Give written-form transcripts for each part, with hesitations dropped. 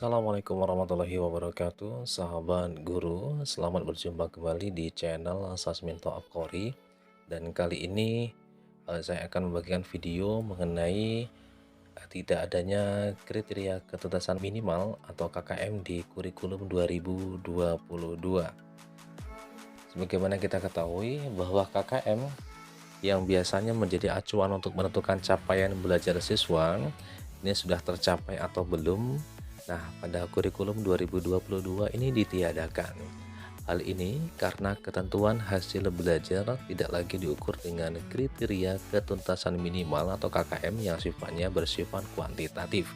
Assalamualaikum warahmatullahi wabarakatuh, sahabat guru. Selamat berjumpa kembali di channel Sasminto Abqori. Dan kali ini saya akan membagikan video mengenai tidak adanya kriteria ketuntasan minimal atau KKM di kurikulum 2022. Sebagaimana kita ketahui bahwa KKM yang biasanya menjadi acuan untuk menentukan capaian belajar siswa ini sudah tercapai atau belum. Nah, pada kurikulum 2022 ini ditiadakan. Hal ini karena ketentuan hasil belajar tidak lagi diukur dengan kriteria ketuntasan minimal atau KKM yang sifatnya bersifat kuantitatif.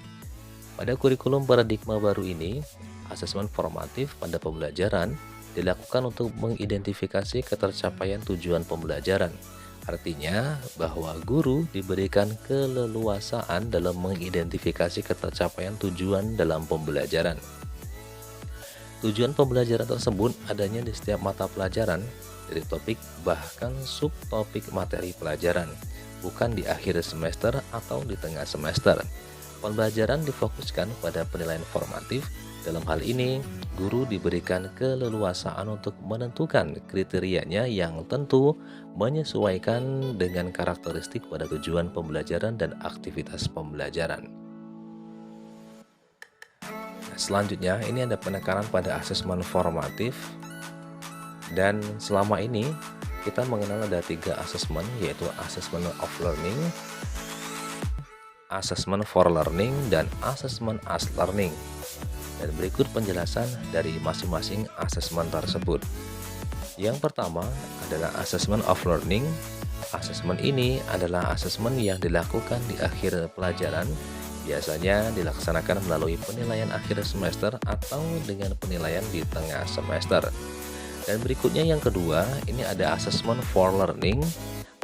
Pada kurikulum paradigma baru ini, asesmen formatif pada pembelajaran dilakukan untuk mengidentifikasi ketercapaian tujuan pembelajaran. Artinya bahwa guru diberikan keleluasaan dalam mengidentifikasi ketercapaian tujuan dalam pembelajaran. Tujuan pembelajaran tersebut adanya di setiap mata pelajaran, dari topik bahkan subtopik materi pelajaran, bukan di akhir semester atau di tengah semester. Pembelajaran difokuskan pada penilaian formatif. Dalam hal ini, guru diberikan keleluasaan untuk menentukan kriterianya yang tentu menyesuaikan dengan karakteristik pada tujuan pembelajaran dan aktivitas pembelajaran. Nah, selanjutnya, ini ada penekanan pada asesmen formatif. Dan selama ini, kita mengenal ada 3 asesmen, yaitu asesmen of learning, asesmen for learning, dan asesmen as learning. Dan berikut penjelasan dari masing-masing asesmen tersebut. Yang pertama adalah asesmen of learning. Asesmen ini adalah asesmen yang dilakukan di akhir pelajaran, biasanya dilaksanakan melalui penilaian akhir semester atau dengan penilaian di tengah semester. Dan berikutnya yang kedua, ini ada asesmen for learning.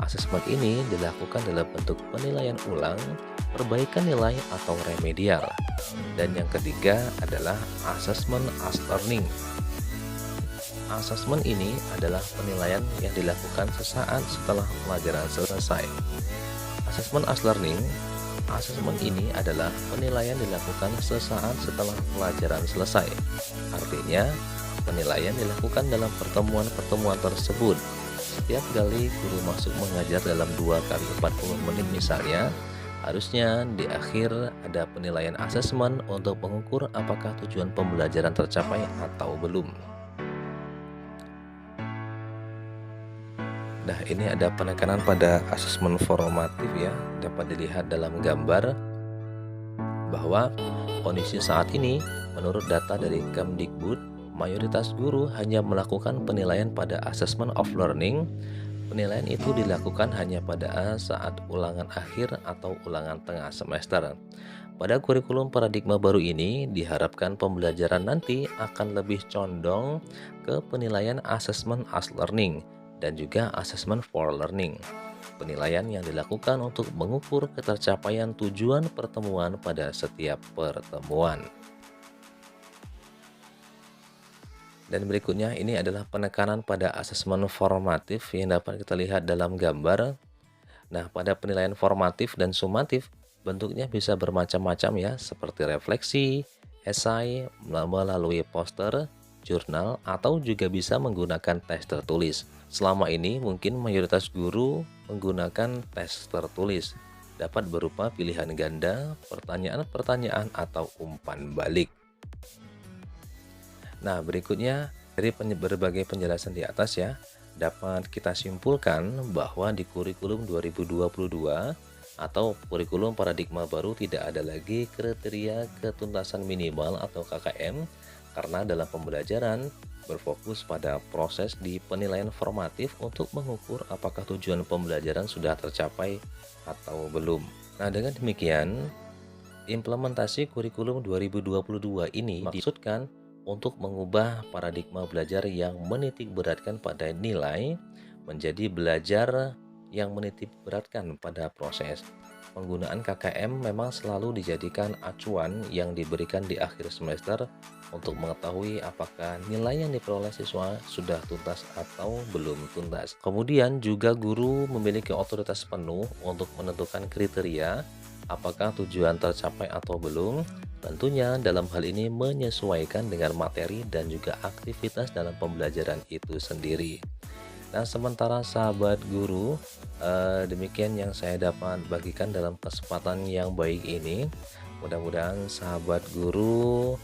Asesmen ini dilakukan dalam bentuk penilaian ulang, perbaikan nilai atau remedial. Dan yang ketiga adalah asesmen as learning. Asesmen ini adalah penilaian yang dilakukan sesaat setelah pelajaran selesai. Asesmen as learning, asesmen ini adalah penilaian dilakukan sesaat setelah pelajaran selesai. Artinya, penilaian dilakukan dalam pertemuan-pertemuan tersebut. Setiap kali guru masuk mengajar dalam 2 kali 40 menit misalnya, harusnya di akhir ada penilaian asesmen untuk mengukur apakah tujuan pembelajaran tercapai atau belum. Nah, ini ada penekanan pada asesmen formatif ya, dapat dilihat dalam gambar bahwa kondisi saat ini menurut data dari Kemdikbud, mayoritas guru hanya melakukan penilaian pada asesmen of learning. Penilaian itu dilakukan hanya pada saat ulangan akhir atau ulangan tengah semester. Pada kurikulum paradigma baru ini, diharapkan pembelajaran nanti akan lebih condong ke penilaian asesmen as learning dan juga asesmen for learning. Penilaian yang dilakukan untuk mengukur ketercapaian tujuan pertemuan pada setiap pertemuan. Dan berikutnya ini adalah penekanan pada asesmen formatif yang dapat kita lihat dalam gambar. Nah, pada penilaian formatif dan sumatif bentuknya bisa bermacam-macam ya, seperti refleksi, esai, melalui poster, jurnal, atau juga bisa menggunakan tes tertulis. Selama ini mungkin mayoritas guru menggunakan tes tertulis, dapat berupa pilihan ganda, pertanyaan-pertanyaan, atau umpan balik. Nah, berikutnya dari berbagai penjelasan di atas ya, dapat kita simpulkan bahwa di kurikulum 2022 atau kurikulum paradigma baru tidak ada lagi kriteria ketuntasan minimal atau KKM karena dalam pembelajaran berfokus pada proses di penilaian formatif untuk mengukur apakah tujuan pembelajaran sudah tercapai atau belum. Nah, dengan demikian implementasi kurikulum 2022 ini dimaksudkan untuk mengubah paradigma belajar yang menitik beratkan pada nilai menjadi belajar yang menitik beratkan pada proses. Penggunaan KKM memang selalu dijadikan acuan yang diberikan di akhir semester untuk mengetahui apakah nilai yang diperoleh siswa sudah tuntas atau belum tuntas. Kemudian juga guru memiliki otoritas penuh untuk menentukan kriteria apakah tujuan tercapai atau belum, Tentunya dalam hal ini menyesuaikan dengan materi dan juga aktivitas dalam pembelajaran itu sendiri. Nah, sementara sahabat guru, demikian yang saya dapat bagikan dalam kesempatan yang baik ini. Mudah-mudahan sahabat guru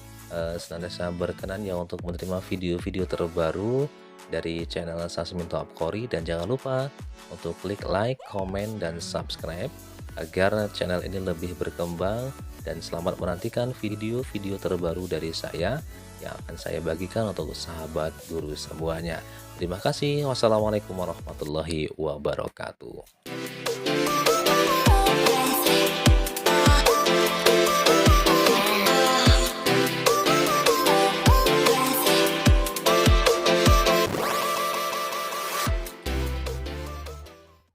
senantiasa berkenan ya untuk menerima video-video terbaru dari channel Sasminto Abqori, dan jangan lupa untuk klik like, komen, dan subscribe agar channel ini lebih berkembang, dan selamat menantikan video-video terbaru dari saya yang akan saya bagikan untuk sahabat guru semuanya. Terima kasih. Wassalamualaikum warahmatullahi wabarakatuh.